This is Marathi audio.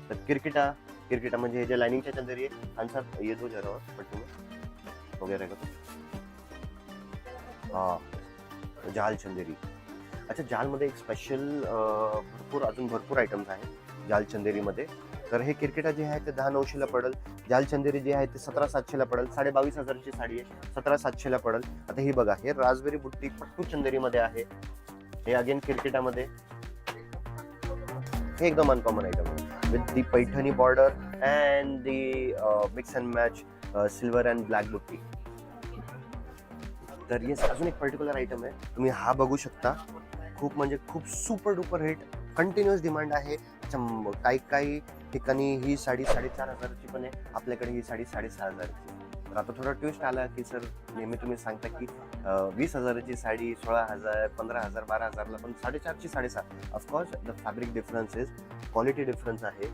तर किरकिटा किरकिटा म्हणजे हे जे लाइनिंगच्या चंदेरी आहे आंसर ये दो जरा और पट्टी में हो गया रहेगा तो हाँ जाल चंदेरी. अच्छा जालमध्ये एक स्पेशल भरपूर आयटम्स आहेत जाल चंदेरीमध्ये. तर हे किरकिटा जे आहे ते 10,900ला पडेल. जाल चंदेरी जे आहे ते 17,700ला पडेल. 22,500ची साडी आहे, 17,700ला पडेल. आता ही बघा, हे राजबेरी बुट्टी पट्टू चंदेरीमध्ये आहे. हे अगेन किरकिटामध्ये. हे एकदम अनकॉमन आयटम आहे with the Paithani border and the mix and match silver and black बुट्टी. तर येस अजून एक पर्टिक्युलर आयटम आहे, तुम्ही हा बघू शकता. खूप म्हणजे खूप super duper hit, continuous demand आहे. काही ठिकाणी ही साडी 4,500ची पण आहे, आपल्याकडे ही साडी 6,500ची. तर आता थोडा ट्विस्ट आला की सर नेहमी तुम्ही सांगता की 20,000ची साडी 16,000, 15,000, 12,000ला, पण 4,500ची 6,500. Of course the fabric difference is, quality difference आहे.